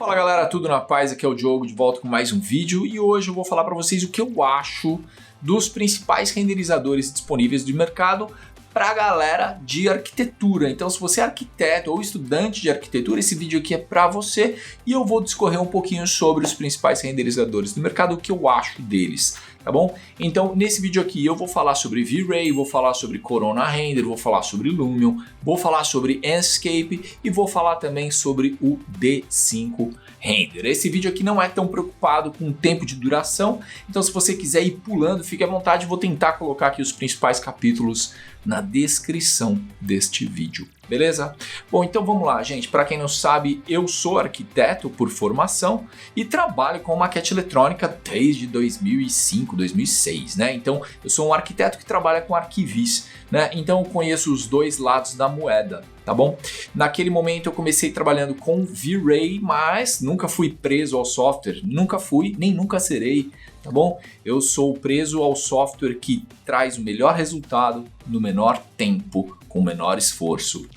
Fala galera, tudo na paz? Aqui é o Diogo de volta com mais um vídeo e hoje eu vou falar para vocês o que eu acho dos principais renderizadores disponíveis do mercado para a galera de arquitetura. Então, se você é arquiteto ou estudante de arquitetura, esse vídeo aqui é para você e eu vou discorrer um pouquinho sobre os principais renderizadores do mercado, o que eu acho deles, tá bom? Então, nesse vídeo aqui eu vou falar sobre V-Ray, vou falar sobre Corona Render, vou falar sobre Lumion, vou falar sobre Enscape e vou falar também sobre o D5 Render. Esse vídeo aqui não é tão preocupado com o tempo de duração, então se você quiser ir pulando, fique à vontade, vou tentar colocar aqui os principais capítulos na descrição deste vídeo, beleza? Bom, então vamos lá, gente. Para quem não sabe, eu sou arquiteto por formação e trabalho com maquete eletrônica desde 2005, 2006, né? Então, eu sou um arquiteto que trabalha com arquivis, né? Então, eu conheço os dois lados da moeda, tá bom? Naquele momento, eu comecei trabalhando com V-Ray, mas nunca fui preso ao software, nunca fui, nem nunca serei, tá bom? Eu sou preso ao software que traz o melhor resultado no menor tempo, com o menor esforço.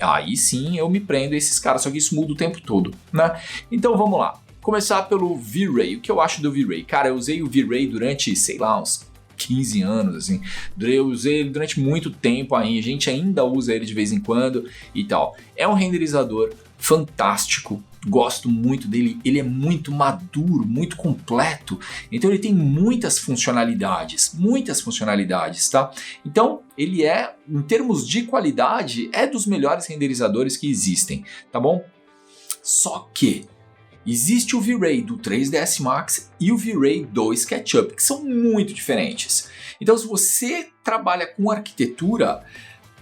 Aí sim eu me prendo a esses caras, só que isso muda o tempo todo, né? Então vamos lá. Começar pelo V-Ray. O que eu acho do V-Ray? Cara, eu usei o V-Ray durante, sei lá, uns 15 anos, assim. Eu usei ele durante muito tempo aí, a gente ainda usa ele de vez em quando e tal. É um renderizador fantástico, gosto muito dele, ele é muito maduro, muito completo, então ele tem muitas funcionalidades, tá? Então ele é, em termos de qualidade, é dos melhores renderizadores que existem, tá bom? Só que existe o V-Ray do 3ds Max e o V-Ray do SketchUp, que são muito diferentes. Então se você trabalha com arquitetura,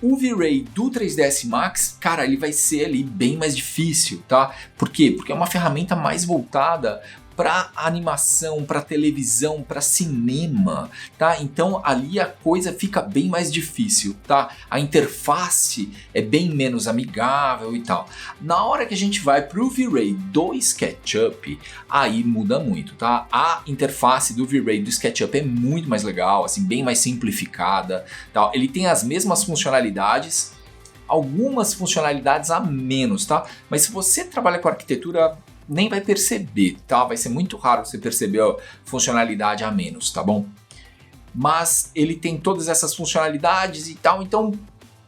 o V-Ray do 3ds Max, cara, ele vai ser ali bem mais difícil, tá? Por quê? Porque é uma ferramenta mais voltada para animação, para televisão, para cinema, tá? Então ali a coisa fica bem mais difícil, tá? A interface é bem menos amigável e tal. Na hora que a gente vai para o V-Ray do SketchUp, aí muda muito, tá? A interface do V-Ray do SketchUp é muito mais legal, assim, bem mais simplificada, tá? Ele tem as mesmas funcionalidades, algumas funcionalidades a menos, tá? Mas se você trabalha com arquitetura, nem vai perceber, tá? Vai ser muito raro você perceber a funcionalidade a menos, tá bom? Mas ele tem todas essas funcionalidades e tal, então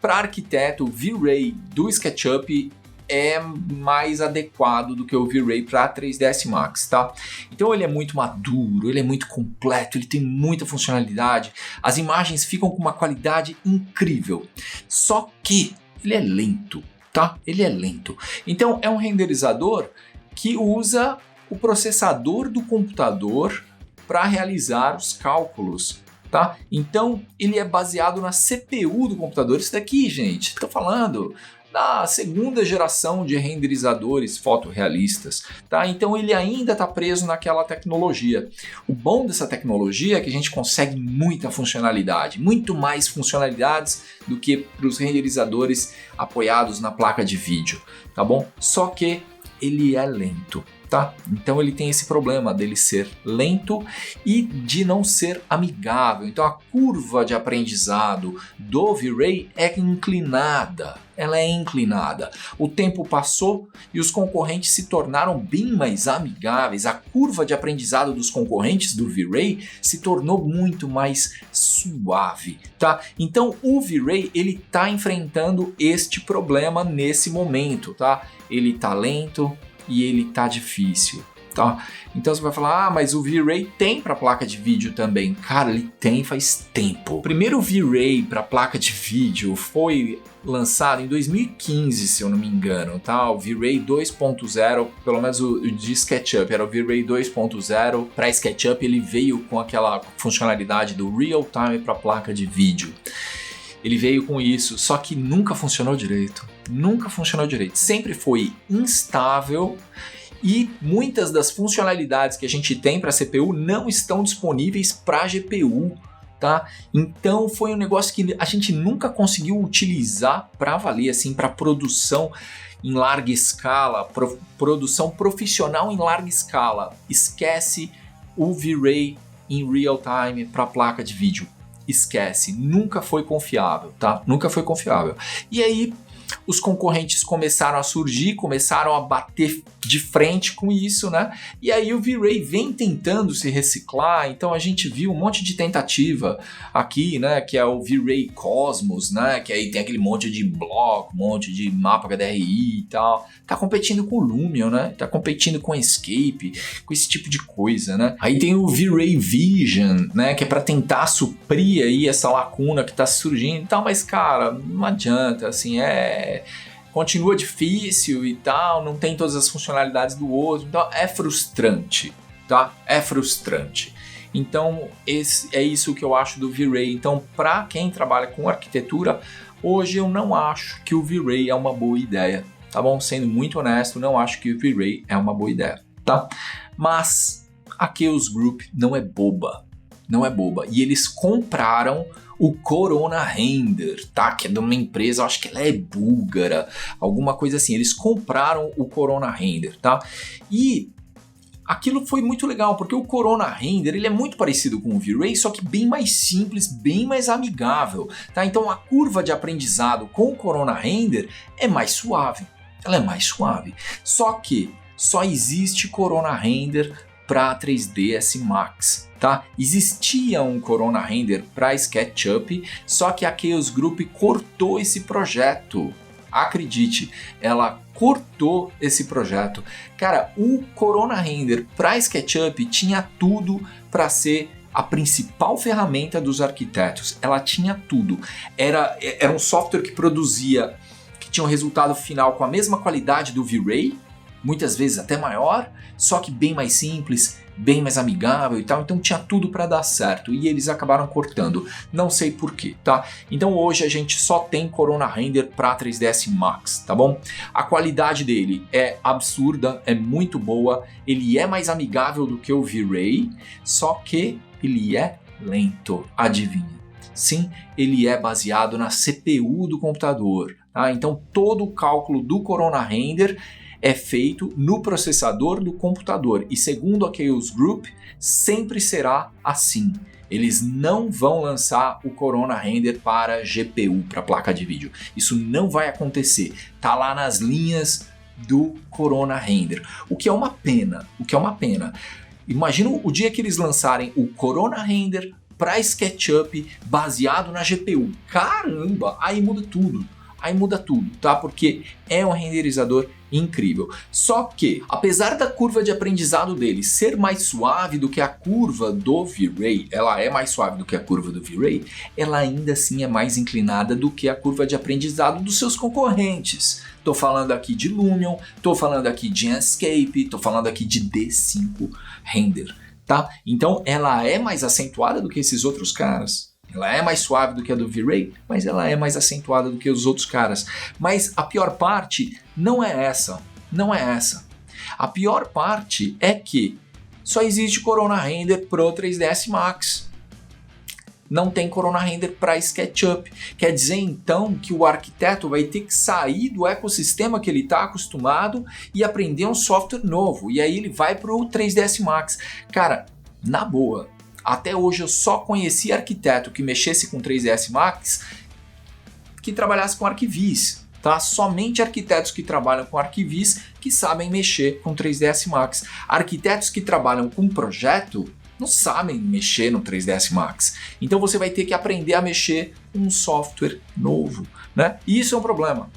para arquiteto, o V-Ray do SketchUp é mais adequado do que o V-Ray para 3ds Max, tá? Então ele é muito maduro, ele é muito completo, ele tem muita funcionalidade, as imagens ficam com uma qualidade incrível, só que ele é lento, tá? Ele é lento. Então é um renderizador que usa o processador do computador para realizar os cálculos, tá? Então ele é baseado na CPU do computador. Isso daqui, gente, estou falando da segunda geração de renderizadores fotorrealistas, tá? Então ele ainda está preso naquela tecnologia. O bom dessa tecnologia é que a gente consegue muita funcionalidade, muito mais funcionalidades do que para os renderizadores apoiados na placa de vídeo, tá bom? Só que ele é lento, tá? Então ele tem esse problema dele ser lento e de não ser amigável. Então a curva de aprendizado do V-Ray é inclinada. Ela é inclinada. O tempo passou e os concorrentes se tornaram bem mais amigáveis. A curva de aprendizado dos concorrentes do V-Ray se tornou muito mais suave, tá? Então o V-Ray ele está enfrentando este problema nesse momento, tá? Ele tá lento e ele tá difícil, tá? Então você vai falar, mas o V-Ray tem para placa de vídeo também. Cara, ele tem faz tempo. O primeiro V-Ray para placa de vídeo foi lançado em 2015, se eu não me engano, tá? O V-Ray 2.0, pelo menos o de SketchUp, era o V-Ray 2.0. Para SketchUp ele veio com aquela funcionalidade do Real Time para placa de vídeo. Ele veio com isso, só que nunca funcionou direito. Nunca funcionou direito. Sempre foi instável e muitas das funcionalidades que a gente tem para CPU não estão disponíveis para GPU, tá? Então foi um negócio que a gente nunca conseguiu utilizar para valer, assim, para produção em larga escala, produção profissional em larga escala. Esquece o V-Ray em real time para placa de vídeo. Esquece, nunca foi confiável, tá? Nunca foi confiável. E aí os concorrentes começaram a surgir, começaram a bater de frente com isso, né? E aí o V-Ray vem tentando se reciclar, então a gente viu um monte de tentativa aqui, né? Que é o V-Ray Cosmos, né? Que aí tem aquele monte de bloco, um monte de mapa HDRI e tal. Tá competindo com o Lumion, né? Tá competindo com Escape, com esse tipo de coisa, né? Aí tem o V-Ray Vision, né? Que é para tentar suprir aí essa lacuna que tá surgindo e tal, mas cara, não adianta, assim, continua difícil e tal, não tem todas as funcionalidades do outro, então é frustrante, tá? É frustrante. Então é isso que eu acho do V-Ray. Então, para quem trabalha com arquitetura, hoje eu não acho que o V-Ray é uma boa ideia, tá bom? Sendo muito honesto, não acho que o V-Ray é uma boa ideia, tá? Mas a Chaos Group não é boba, e eles compraram o Corona Render, tá? Que é de uma empresa, acho que ela é búlgara, alguma coisa assim. Eles compraram o Corona Render, tá? E aquilo foi muito legal, porque o Corona Render ele é muito parecido com o V-Ray, só que bem mais simples, bem mais amigável, tá? Então a curva de aprendizado com o Corona Render é mais suave, ela é mais suave. Só que só existe Corona Render para 3ds Max, tá? Existia um Corona Render para SketchUp, só que a Chaos Group cortou esse projeto. Acredite, ela cortou esse projeto. Cara, o Corona Render para SketchUp tinha tudo para ser a principal ferramenta dos arquitetos. Ela tinha tudo. Era um software que tinha um resultado final com a mesma qualidade do V-Ray, muitas vezes até maior, só que bem mais simples, bem mais amigável e tal, então tinha tudo para dar certo e eles acabaram cortando, não sei porquê, tá? Então hoje a gente só tem Corona Render para 3ds Max, tá bom? A qualidade dele é absurda, é muito boa, ele é mais amigável do que o V-Ray, só que ele é lento, adivinha? Sim, ele é baseado na CPU do computador, tá? Então todo o cálculo do Corona Render é feito no processador do computador e segundo a Chaos Group sempre será assim. Eles não vão lançar o Corona Render para GPU, para placa de vídeo. Isso não vai acontecer. Tá lá nas linhas do Corona Render. O que é uma pena. Imagina o dia que eles lançarem o Corona Render para SketchUp baseado na GPU. Caramba, aí muda tudo, tá? Porque é um renderizador incrível. Só que, apesar da curva de aprendizado dele ser mais suave do que a curva do V-Ray, ela é mais suave do que a curva do V-Ray, ela ainda assim é mais inclinada do que a curva de aprendizado dos seus concorrentes. Tô falando aqui de Lumion, tô falando aqui de Enscape, tô falando aqui de D5 Render, tá? Então ela é mais acentuada do que esses outros caras. Ela é mais suave do que a do V-Ray, mas ela é mais acentuada do que os outros caras. Mas a pior parte não é essa. A pior parte é que só existe Corona Render Pro 3ds Max. Não tem Corona Render para SketchUp. Quer dizer então que o arquiteto vai ter que sair do ecossistema que ele está acostumado e aprender um software novo. E aí ele vai para o 3ds Max. Cara, na boa. Até hoje eu só conheci arquiteto que mexesse com 3ds Max que trabalhasse com ArcViz, tá? Somente arquitetos que trabalham com ArcViz que sabem mexer com 3ds Max. Arquitetos que trabalham com projeto não sabem mexer no 3ds Max. Então você vai ter que aprender a mexer com um software novo, né? E isso é um problema.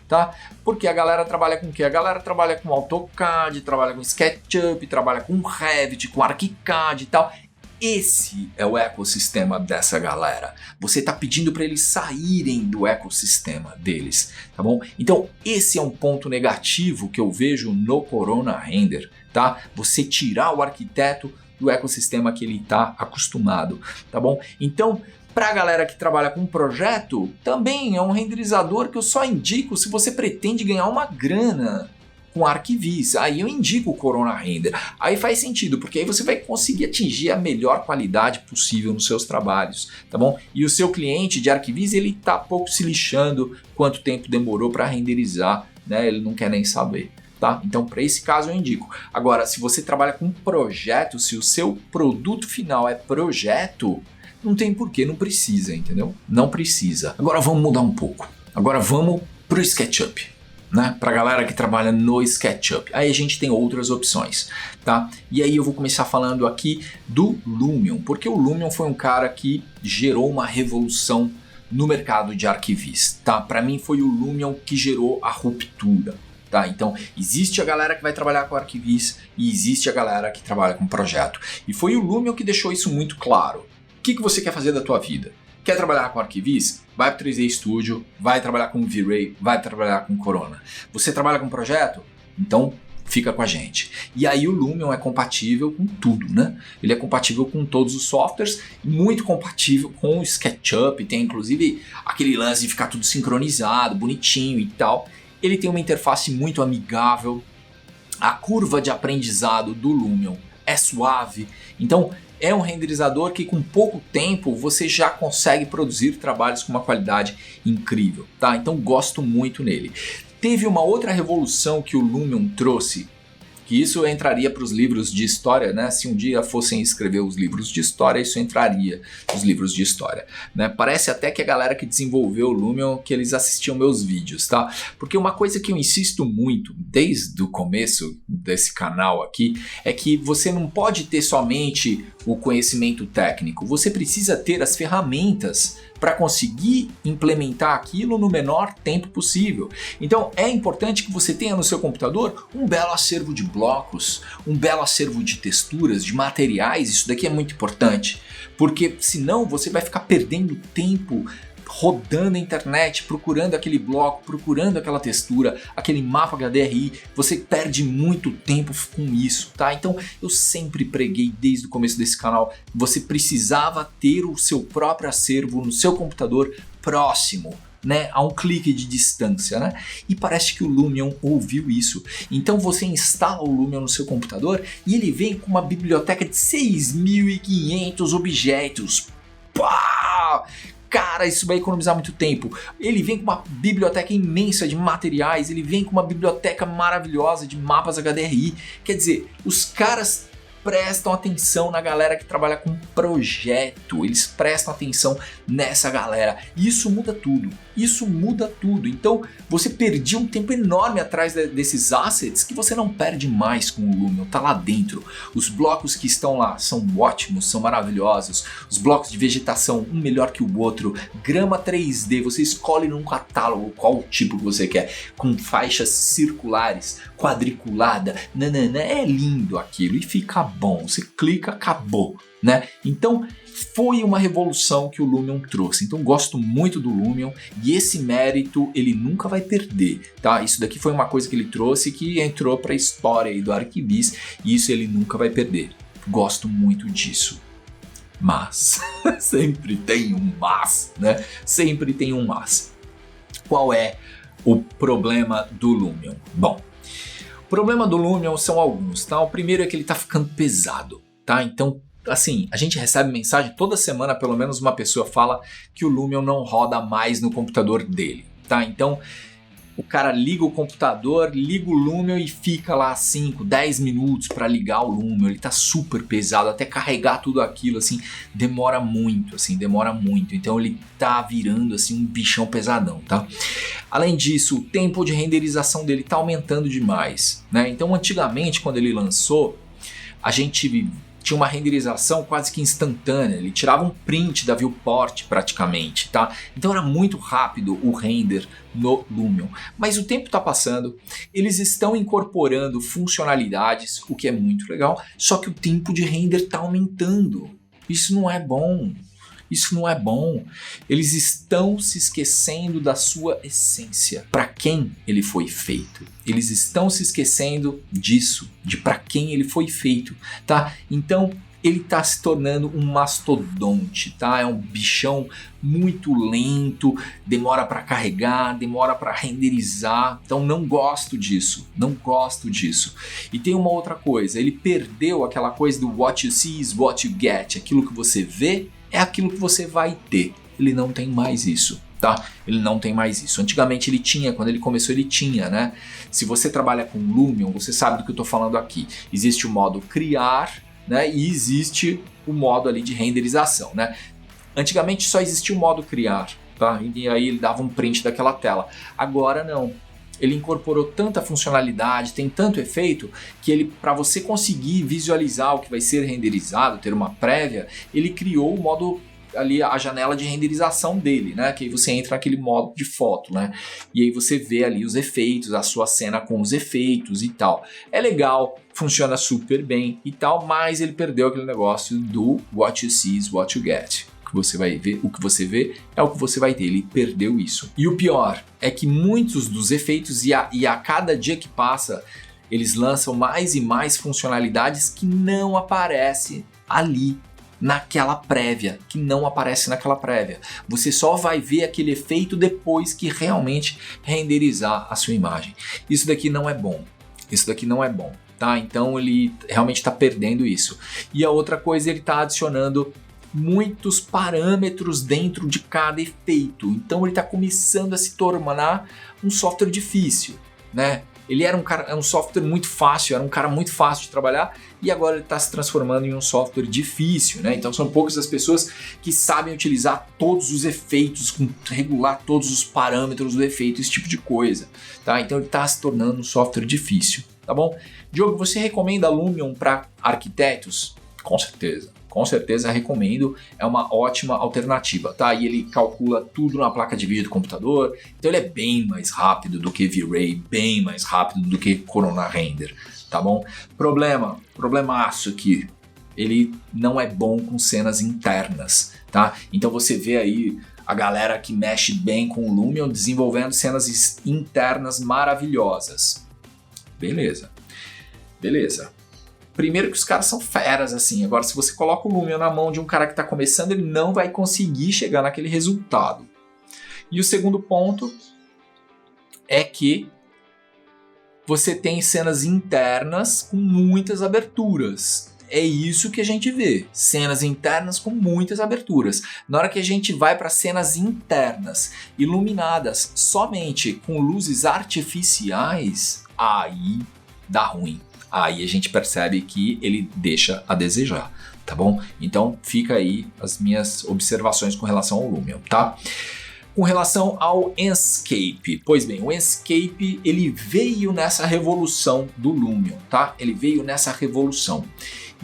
Tá? Porque a galera trabalha com o quê? A galera trabalha com AutoCAD, trabalha com SketchUp, trabalha com Revit, com ArchiCAD e tal. Esse é o ecossistema dessa galera. Você está pedindo para eles saírem do ecossistema deles, tá bom? Então esse é um ponto negativo que eu vejo no Corona Render, tá? Você tirar o arquiteto do ecossistema que ele está acostumado, tá bom? Então, para a galera que trabalha com projeto, também é um renderizador que eu só indico se você pretende ganhar uma grana com ArcViz. Aí eu indico o Corona Render. Aí faz sentido, porque aí você vai conseguir atingir a melhor qualidade possível nos seus trabalhos, tá bom? E o seu cliente de ArcViz, ele tá pouco se lixando quanto tempo demorou para renderizar, né? Ele não quer nem saber. Tá? Então, para esse caso eu indico. Agora, se você trabalha com projeto, se o seu produto final é projeto, não tem porquê, não precisa, entendeu? Não precisa. Agora vamos mudar um pouco. Agora vamos pro SketchUp, né? Pra galera que trabalha no SketchUp. Aí a gente tem outras opções, tá? E aí eu vou começar falando aqui do Lumion, porque o Lumion foi um cara que gerou uma revolução no mercado de arquivis, tá? Para mim foi o Lumion que gerou a ruptura, tá? Então existe a galera que vai trabalhar com arquivis e existe a galera que trabalha com projeto. E foi o Lumion que deixou isso muito claro. O que você quer fazer da tua vida? Quer trabalhar com arquivis? Vai para o 3D Studio, vai trabalhar com V-Ray, vai trabalhar com Corona. Você trabalha com projeto? Então fica com a gente. E aí o Lumion é compatível com tudo, né? Ele é compatível com todos os softwares, muito compatível com o SketchUp, tem inclusive aquele lance de ficar tudo sincronizado, bonitinho e tal. Ele tem uma interface muito amigável, a curva de aprendizado do Lumion é suave, então é um renderizador que com pouco tempo você já consegue produzir trabalhos com uma qualidade incrível, tá? Então gosto muito nele. Teve uma outra revolução que o Lumion trouxe, que isso entraria para os livros de história, né? Se um dia fossem escrever os livros de história, isso entraria nos livros de história, né? Parece até que a galera que desenvolveu o Lumion, que eles assistiam meus vídeos, tá? Porque uma coisa que eu insisto muito, desde o começo desse canal aqui, é que você não pode ter somente o conhecimento técnico, você precisa ter as ferramentas para conseguir implementar aquilo no menor tempo possível. Então é importante que você tenha no seu computador um belo acervo de blocos, um belo acervo de texturas, de materiais. Isso daqui é muito importante, porque senão você vai ficar perdendo tempo rodando a internet, procurando aquele bloco, procurando aquela textura, aquele mapa HDRI, você perde muito tempo com isso, tá? Então eu sempre preguei desde o começo desse canal, você precisava ter o seu próprio acervo no seu computador próximo, né, a um clique de distância, né? E parece que o Lumion ouviu isso. Então você instala o Lumion no seu computador e ele vem com uma biblioteca de 6.500 objetos. Pá! Cara, isso vai economizar muito tempo. Ele vem com uma biblioteca imensa de materiais, ele vem com uma biblioteca maravilhosa de mapas HDRI. Quer dizer, os caras prestam atenção na galera que trabalha com projeto, eles prestam atenção nessa galera. E isso muda tudo, isso muda tudo. Então você perdia um tempo enorme atrás desses assets que você não perde mais com o Lumion, tá lá dentro. Os blocos que estão lá são ótimos, são maravilhosos. Os blocos de vegetação, um melhor que o outro. Grama 3D, você escolhe num catálogo qual tipo que você quer, com faixas circulares, quadriculada, nanana, é lindo aquilo e fica bom, você clica, acabou, né? Então foi uma revolução que o Lumion trouxe, então gosto muito do Lumion e esse mérito ele nunca vai perder, tá? Isso daqui foi uma coisa que ele trouxe que entrou para a história aí do arquivis e isso ele nunca vai perder, gosto muito disso. Mas, sempre tem um mas, né? Sempre tem um mas. Qual é o problema do Lumion? Bom, o problema do Lumion são alguns, tá? O primeiro é que ele tá ficando pesado, tá? Então, assim, a gente recebe mensagem toda semana, pelo menos uma pessoa fala que o Lumion não roda mais no computador dele, tá? Então, o cara liga o computador, liga o Lumion e fica lá 5, 10 minutos para ligar o Lumion. Ele tá super pesado, até carregar tudo aquilo, assim, demora muito, Então ele tá virando, assim, um bichão pesadão, tá? Além disso, o tempo de renderização dele tá aumentando demais, né? Então antigamente, quando ele lançou, a gente tinha uma renderização quase que instantânea, ele tirava um print da viewport praticamente, tá? Então era muito rápido o render no Lumion. Mas o tempo está passando, eles estão incorporando funcionalidades, o que é muito legal, só que o tempo de render está aumentando. Isso não é bom. Isso não é bom. Eles estão se esquecendo da sua essência. Para quem ele foi feito? Eles estão se esquecendo disso, de para quem ele foi feito, tá? Então ele está se tornando um mastodonte, tá? É um bichão muito lento, demora para carregar, demora para renderizar. Então não gosto disso, não gosto disso. E tem uma outra coisa, ele perdeu aquela coisa do what you see is what you get. Aquilo que você vê é aquilo que você vai ter. Ele não tem mais isso, tá? Ele não tem mais isso. Antigamente ele tinha, quando ele começou ele tinha, né? Se você trabalha com Lumion, você sabe do que eu tô falando aqui. Existe o modo criar, né? E existe o modo ali de renderização, né? Antigamente só existia o modo criar tá? E aí ele dava um print daquela tela. Agora não. Ele incorporou tanta funcionalidade, tem tanto efeito, que ele, para você conseguir visualizar o que vai ser renderizado, ter uma prévia, ele criou o modo ali, a janela de renderização dele, né? Que aí você entra naquele modo de foto, né? E aí você vê ali os efeitos, a sua cena com os efeitos e tal. É legal, funciona super bem e tal, mas ele perdeu aquele negócio do what you see is what you get. Você vai ver, o que você vê é o que você vai ter, ele perdeu isso. E o pior é que muitos dos efeitos, e a cada dia que passa, eles lançam mais e mais funcionalidades que não aparecem ali naquela prévia, Você só vai ver aquele efeito depois que realmente renderizar a sua imagem. Isso daqui não é bom, tá? Então ele realmente está perdendo isso. E a outra coisa, ele está adicionando muitos parâmetros dentro de cada efeito. Então ele está começando a se tornar um software difícil, né? Ele era um software muito fácil, era um cara muito fácil de trabalhar e agora ele está se transformando em um software difícil, né? Então são poucas as pessoas que sabem utilizar todos os efeitos, regular todos os parâmetros do efeito, esse tipo de coisa, tá? Então ele está se tornando um software difícil, tá bom? Diogo, você recomenda Lumion para arquitetos? Com certeza recomendo, é uma ótima alternativa, tá? E ele calcula tudo na placa de vídeo do computador, então ele é bem mais rápido do que V-Ray, bem mais rápido do que Corona Render, tá bom? Problemaço aqui, ele não é bom com cenas internas, tá? Então você vê aí a galera que mexe bem com o Lumion desenvolvendo cenas internas maravilhosas. Beleza. Primeiro que os caras são feras, assim. Agora, se você coloca o Lumion na mão de um cara que está começando, ele não vai conseguir chegar naquele resultado. E o segundo ponto é que você tem cenas internas com muitas aberturas. É isso que a gente vê, cenas internas com muitas aberturas. Na hora que a gente vai para cenas internas, iluminadas somente com luzes artificiais, aí dá ruim. Aí a gente percebe que ele deixa a desejar, tá bom? Então fica aí as minhas observações com relação ao Lumion, tá? Com relação ao Enscape, pois bem, o Enscape ele veio nessa revolução do Lumion, tá? E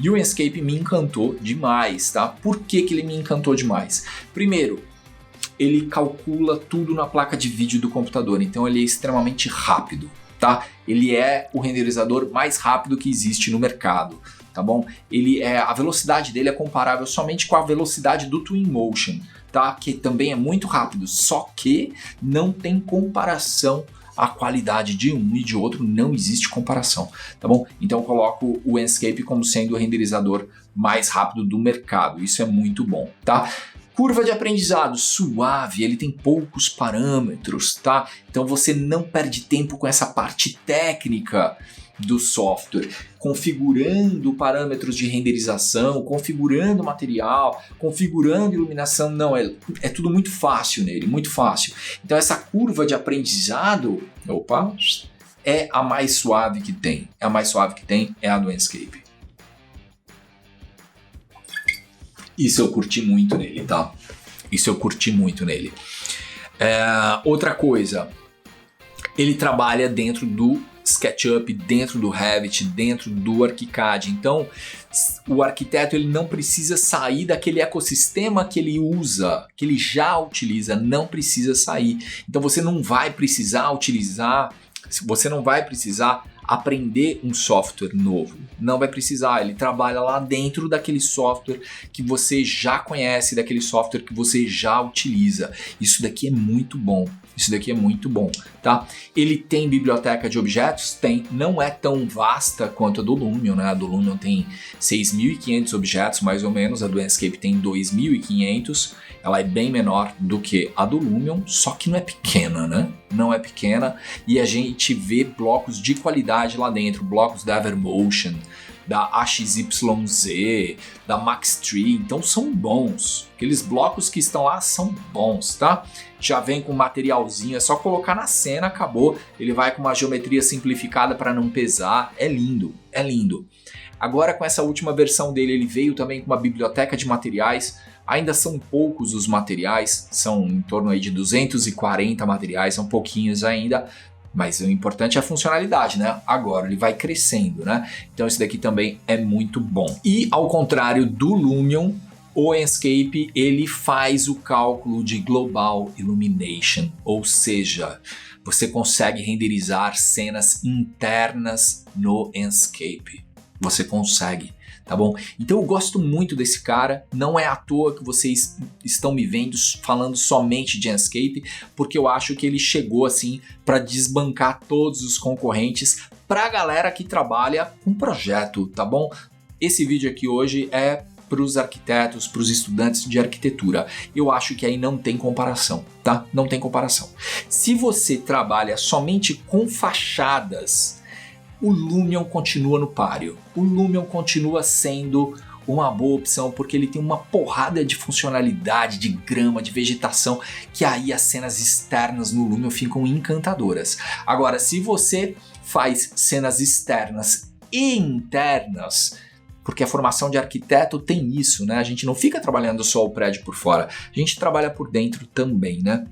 o Enscape me encantou demais, tá? Por que ele me encantou demais? Primeiro, ele calcula tudo na placa de vídeo do computador, então ele é extremamente rápido. Tá? Ele é o renderizador mais rápido que existe no mercado, tá bom? A velocidade dele é comparável somente com a velocidade do Twinmotion, tá? Que também é muito rápido, só que não tem comparação. A qualidade de um e de outro não existe comparação, tá bom? Então eu coloco o Enscape como sendo o renderizador mais rápido do mercado, isso é muito bom, tá? Curva de aprendizado suave, ele tem poucos parâmetros, tá? Então você não perde tempo com essa parte técnica do software, configurando parâmetros de renderização, configurando material, configurando iluminação, não, é tudo muito fácil nele, muito fácil. Então essa curva de aprendizado, é a mais suave que tem, é a do Enscape. Isso eu curti muito nele, tá? Outra coisa, ele trabalha dentro do SketchUp, dentro do Revit, dentro do ArchiCAD. Então, o arquiteto ele não precisa sair daquele ecossistema que ele usa, que ele já utiliza, não precisa sair. Então, você não vai precisar aprender um software novo. Não vai precisar, ele trabalha lá dentro daquele software que você já conhece, daquele software que você já utiliza. Isso daqui é muito bom, tá? Ele tem biblioteca de objetos? Tem. Não é tão vasta quanto a do Lumion, né? A do Lumion tem 6.500 objetos, mais ou menos. A do Enscape tem 2.500. Ela é bem menor do que a do Lumion, só que não é pequena, né? Não é pequena e a gente vê blocos de qualidade lá dentro, blocos da Evermotion, da AXYZ, da Maxtree, então são bons. Aqueles blocos que estão lá são bons, tá? Já vem com materialzinho, é só colocar na cena, acabou. Ele vai com uma geometria simplificada para não pesar, é lindo, Agora com essa última versão dele, ele veio também com uma biblioteca de materiais. Ainda são poucos os materiais, são em torno aí de 240 materiais, são pouquinhos ainda, mas o importante é a funcionalidade, né? Agora ele vai crescendo, né? Então esse daqui também é muito bom. E ao contrário do Lumion, o Enscape ele faz o cálculo de Global Illumination, ou seja, você consegue renderizar cenas internas no Enscape. Você consegue, tá bom? Então eu gosto muito desse cara, não é à toa que vocês estão me vendo falando somente de Enscape, porque eu acho que ele chegou assim para desbancar todos os concorrentes para a galera que trabalha com projeto, tá bom? Esse vídeo aqui hoje é para os arquitetos, para os estudantes de arquitetura. Eu acho que aí não tem comparação, tá? Não tem comparação. Se você trabalha somente com fachadas, o Lumion continua no páreo. O Lumion continua sendo uma boa opção porque ele tem uma porrada de funcionalidade, de grama, de vegetação, que aí as cenas externas no Lumion ficam encantadoras. Agora, se você faz cenas externas e internas, porque a formação de arquiteto tem isso, né? A gente não fica trabalhando só o prédio por fora, a gente trabalha por dentro também, né?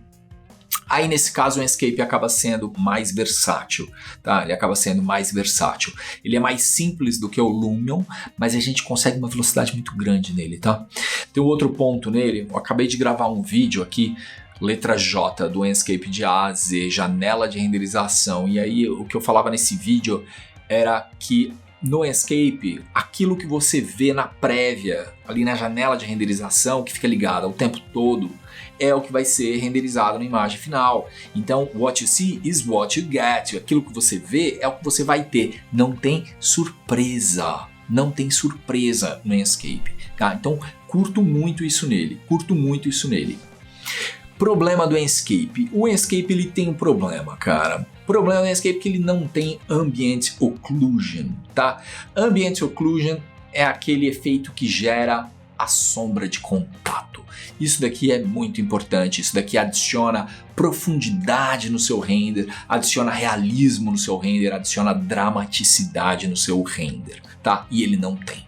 Aí nesse caso o Enscape acaba sendo mais versátil, tá? Ele acaba sendo mais versátil. Ele é mais simples do que o Lumion, mas a gente consegue uma velocidade muito grande nele, tá? Tem um outro ponto nele, eu acabei de gravar um vídeo aqui, letra J do Enscape de A a Z, janela de renderização, e aí o que eu falava nesse vídeo era que no Enscape, aquilo que você vê na prévia, ali na janela de renderização, que fica ligada o tempo todo, é o que vai ser renderizado na imagem final. Então, what you see is what you get. Aquilo que você vê é o que você vai ter. Não tem surpresa. Não tem surpresa no Enscape, tá? Então, curto muito isso nele. Problema do Enscape. O Enscape ele tem um problema, cara. O problema do Enscape é que ele não tem Ambient Occlusion, tá? Ambient Occlusion é aquele efeito que gera a sombra de contato. Isso daqui é muito importante, isso daqui adiciona profundidade no seu render, adiciona realismo no seu render, adiciona dramaticidade no seu render, tá? E ele não tem.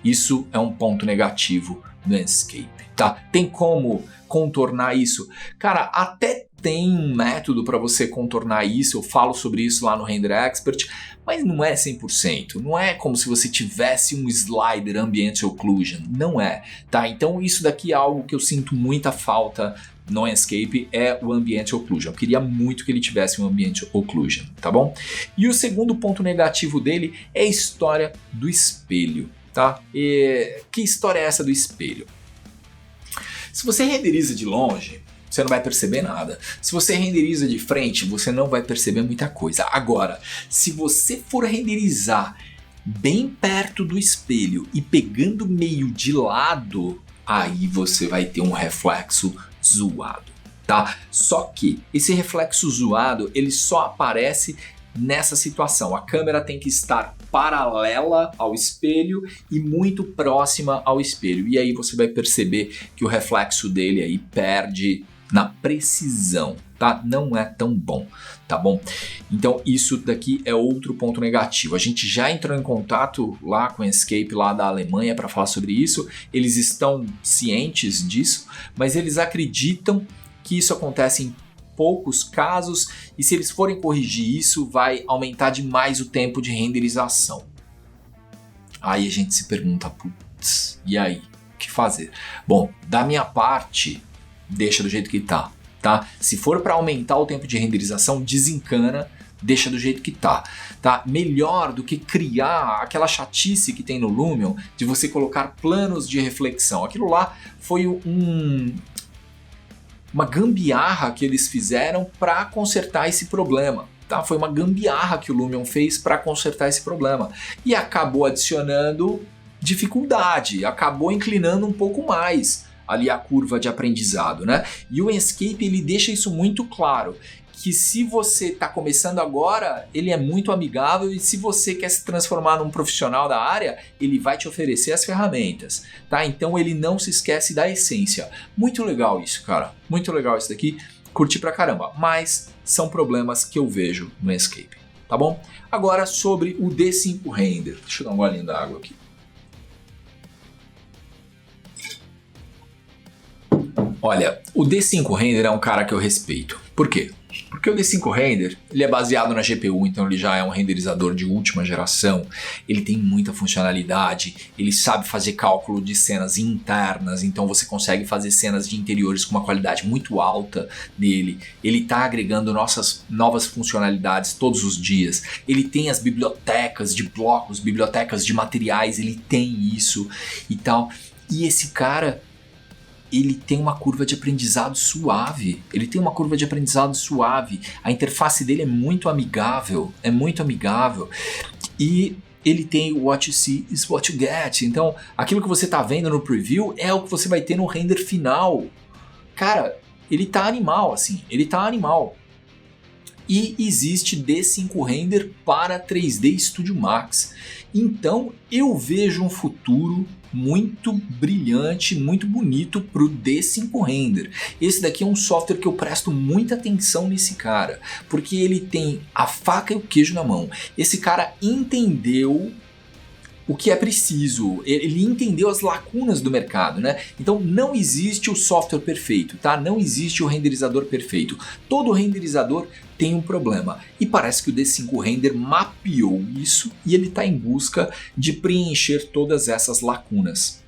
Isso é um ponto negativo no Enscape, tá? Tem como contornar isso? Cara, até tem um método para você contornar isso, eu falo sobre isso lá no Render Expert, mas não é 100%, não é como se você tivesse um slider Ambient Occlusion, não é, tá? Então isso daqui é algo que eu sinto muita falta no Enscape, é o Ambient Occlusion. Eu queria muito que ele tivesse um Ambient Occlusion, tá bom? E o segundo ponto negativo dele é a história do espelho, tá? Que história é essa do espelho? Se você renderiza de longe, você não vai perceber nada. Se você renderiza de frente, você não vai perceber muita coisa. Agora, se você for renderizar bem perto do espelho e pegando meio de lado, aí você vai ter um reflexo zoado, tá? Só que esse reflexo zoado, ele só aparece nessa situação. A câmera tem que estar paralela ao espelho e muito próxima ao espelho. E aí você vai perceber que o reflexo dele aí perde na precisão, tá? Não é tão bom, tá bom? Então isso daqui é outro ponto negativo. A gente já entrou em contato lá com o Enscape lá da Alemanha para falar sobre isso. Eles estão cientes disso, mas eles acreditam que isso acontece em poucos casos e se eles forem corrigir isso, vai aumentar demais o tempo de renderização. Aí a gente se pergunta, putz, e aí? O que fazer? Bom, da minha parte, deixa do jeito que tá? Se for para aumentar o tempo de renderização, desencana, deixa do jeito que tá? Melhor do que criar aquela chatice que tem no Lumion de você colocar planos de reflexão. Aquilo lá foi uma gambiarra que eles fizeram para consertar esse problema. Foi uma gambiarra que o Lumion fez para consertar esse problema. E acabou adicionando dificuldade, acabou inclinando um pouco mais ali a curva de aprendizado, né? E o Enscape ele deixa isso muito claro, que se você está começando agora, ele é muito amigável e se você quer se transformar num profissional da área, ele vai te oferecer as ferramentas, tá? Então ele não se esquece da essência. Muito legal isso, cara. Muito legal isso daqui. Curti pra caramba, mas são problemas que eu vejo no Enscape. tá bom? Agora sobre o D5 Render. Deixa eu dar um golinho da água aqui. Olha, o D5 Render é um cara que eu respeito. Por quê? Porque o D5 Render, ele é baseado na GPU, então ele já é um renderizador de última geração, ele tem muita funcionalidade, ele sabe fazer cálculo de cenas internas, então você consegue fazer cenas de interiores com uma qualidade muito alta nele, ele está agregando novas funcionalidades todos os dias, ele tem as bibliotecas de blocos, bibliotecas de materiais, ele tem isso e tal, e esse cara... ele tem uma curva de aprendizado suave, a interface dele é muito amigável, e ele tem o what you see is what you get, então aquilo que você está vendo no preview é o que você vai ter no render final. Cara, ele tá animal. E existe D5 Render para 3D Studio Max. Então eu vejo um futuro muito brilhante, muito bonito para o D5 Render. Esse daqui é um software que eu presto muita atenção nesse cara, porque ele tem a faca e o queijo na mão. Esse cara entendeu o que é preciso, ele entendeu as lacunas do mercado, né? Então não existe o software perfeito, tá? Não existe o renderizador perfeito. Todo renderizador tem um problema e parece que o D5 Render mapeou isso e ele está em busca de preencher todas essas lacunas.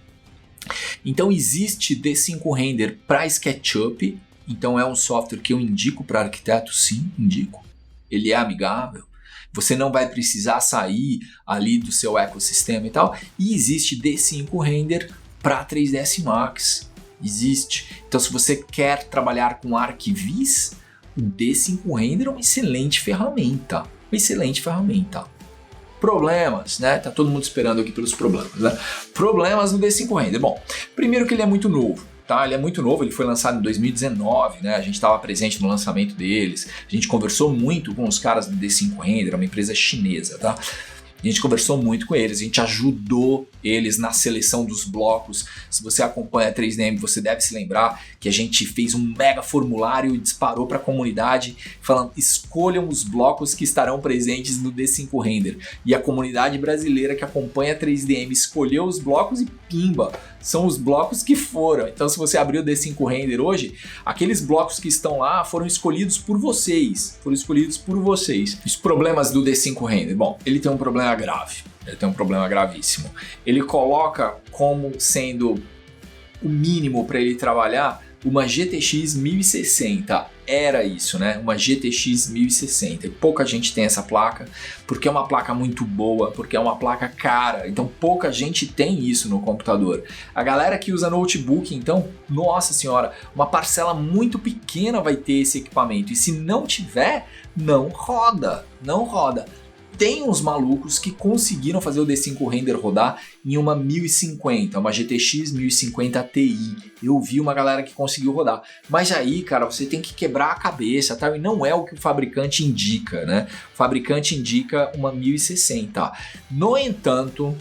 Então existe D5 Render para SketchUp, então é um software que eu indico para arquiteto, sim, indico. Ele é amigável. Você não vai precisar sair ali do seu ecossistema e tal. E existe D5 Render para 3ds Max. Existe. Então se você quer trabalhar com ArcViz, o D5 Render é uma excelente ferramenta. Problemas, né? Tá todo mundo esperando aqui pelos problemas, né? Problemas no D5 Render. Bom, primeiro que ele é muito novo. Tá, ele é muito novo, ele foi lançado em 2019, né? A gente estava presente no lançamento deles, a gente conversou muito com os caras do D5 Render, uma empresa chinesa, tá? A gente conversou muito com eles, a gente ajudou eles na seleção dos blocos. Se você acompanha a 3DM, você deve se lembrar que a gente fez um mega formulário e disparou para a comunidade falando: escolham os blocos que estarão presentes no D5 Render. E a comunidade brasileira que acompanha a 3DM escolheu os blocos e pimba, são os blocos que foram. Então se você abrir o D5 Render hoje, aqueles blocos que estão lá foram escolhidos por vocês. Os problemas do D5 Render, bom, ele tem um problema grave. Ele tem um problema gravíssimo. Ele coloca como sendo o mínimo para ele trabalhar uma GTX 1060. Era isso, né? Uma GTX 1060. E pouca gente tem essa placa, porque é uma placa muito boa, porque é uma placa cara. Então pouca gente tem isso no computador. A galera que usa notebook, então, nossa senhora, uma parcela muito pequena vai ter esse equipamento. E se não tiver, não roda. Tem uns malucos que conseguiram fazer o D5 Render rodar em uma 1050, uma GTX 1050 Ti. Eu vi uma galera que conseguiu rodar. Mas aí, cara, você tem que quebrar a cabeça, tá? E não é o que o fabricante indica, né? O fabricante indica uma 1060. No entanto,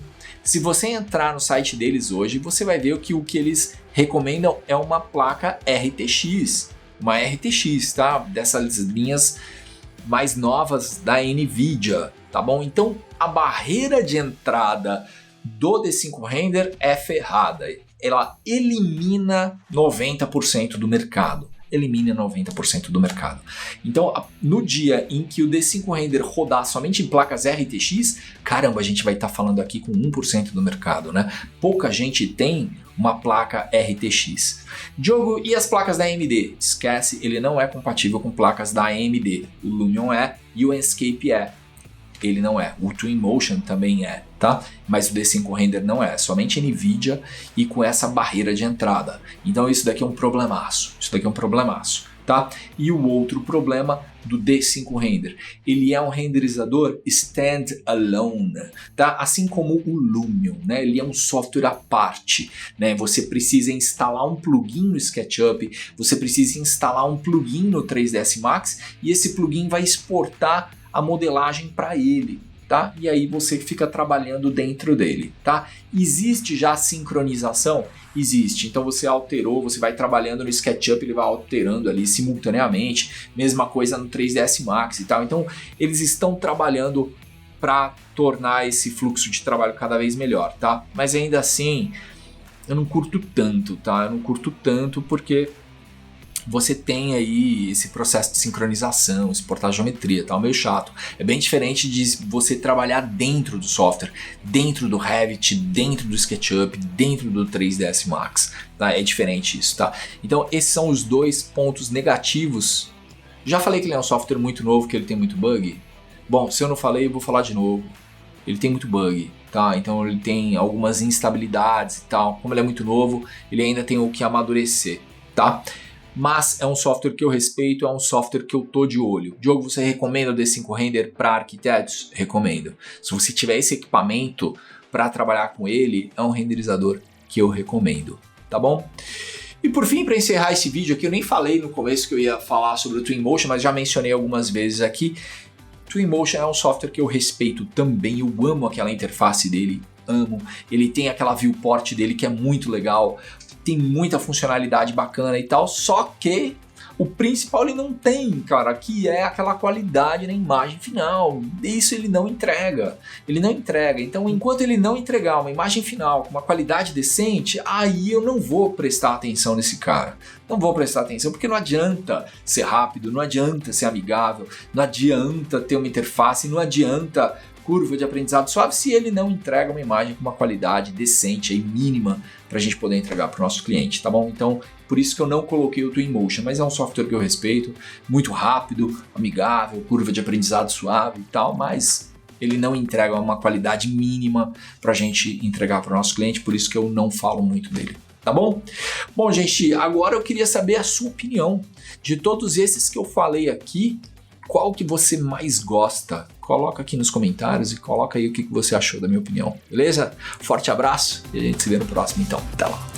se você entrar no site deles hoje, você vai ver que o que eles recomendam é uma placa RTX. Uma RTX, tá? Dessas linhas mais novas da NVIDIA. Tá bom? Então a barreira de entrada do D5 Render é ferrada. Ela elimina 90% do mercado. Então, no dia em que o D5 Render rodar somente em placas RTX, caramba, a gente vai estar falando aqui com 1% do mercado, né? Pouca gente tem uma placa RTX. Diogo, e as placas da AMD? Esquece, ele não é compatível com placas da AMD. O Lumion é e o Enscape é. Ele não é. O Twinmotion também é, tá? Mas o D5 Render não é. Somente NVIDIA e com essa barreira de entrada. Então isso daqui é um problemaço. Tá? E o outro problema do D5 Render, ele é um renderizador standalone, tá? Assim como o Lumion, né? Ele é um software à parte, né? Você precisa instalar um plugin no SketchUp, você precisa instalar um plugin no 3ds Max e esse plugin vai exportar a modelagem para ele. tá? E aí você fica trabalhando dentro dele, tá? Existe já sincronização? Existe. Então você alterou, você vai trabalhando no SketchUp, ele vai alterando ali simultaneamente. Mesma coisa no 3ds Max e tal. Então eles estão trabalhando para tornar esse fluxo de trabalho cada vez melhor, tá? Mas ainda assim, eu não curto tanto, tá? Eu não curto tanto porque você tem aí esse processo de sincronização, exportar geometria, tá? Meio chato. É bem diferente de você trabalhar dentro do software, dentro do Revit, dentro do SketchUp, dentro do 3ds Max, tá? É diferente isso, tá? Então esses são os dois pontos negativos. Já falei que ele é um software muito novo, que ele tem muito bug. Bom, se eu não falei, eu vou falar de novo. Ele tem muito bug, tá? Então ele tem algumas instabilidades e tal. Como ele é muito novo, ele ainda tem o que amadurecer, tá? Mas é um software que eu respeito, é um software que eu tô de olho. Diogo, você recomenda o D5 Render para arquitetos? Recomendo. Se você tiver esse equipamento para trabalhar com ele, é um renderizador que eu recomendo, tá bom? E por fim, para encerrar esse vídeo aqui, eu nem falei no começo que eu ia falar sobre o Twinmotion, mas já mencionei algumas vezes aqui. Twinmotion é um software que eu respeito também, eu amo aquela interface dele, amo. Ele tem aquela viewport dele que é muito legal, tem muita funcionalidade bacana e tal, só que o principal ele não tem, cara, que é aquela qualidade na imagem final. Isso ele não entrega. Ele não entrega. Então, enquanto ele não entregar uma imagem final com uma qualidade decente, aí eu não vou prestar atenção nesse cara. Não vou prestar atenção, porque não adianta ser rápido, não adianta ser amigável, não adianta ter uma interface, não adianta curva de aprendizado suave se ele não entrega uma imagem com uma qualidade decente e mínima para a gente poder entregar para o nosso cliente, tá bom? Então, por isso que eu não coloquei o Twinmotion, mas é um software que eu respeito, muito rápido, amigável, curva de aprendizado suave e tal, mas ele não entrega uma qualidade mínima para a gente entregar para o nosso cliente, por isso que eu não falo muito dele. Tá bom? Bom, gente, agora eu queria saber a sua opinião de todos esses que eu falei aqui. Qual que você mais gosta? Coloca aqui nos comentários e coloca aí o que você achou da minha opinião, beleza? Forte abraço e a gente se vê no próximo então. Até lá!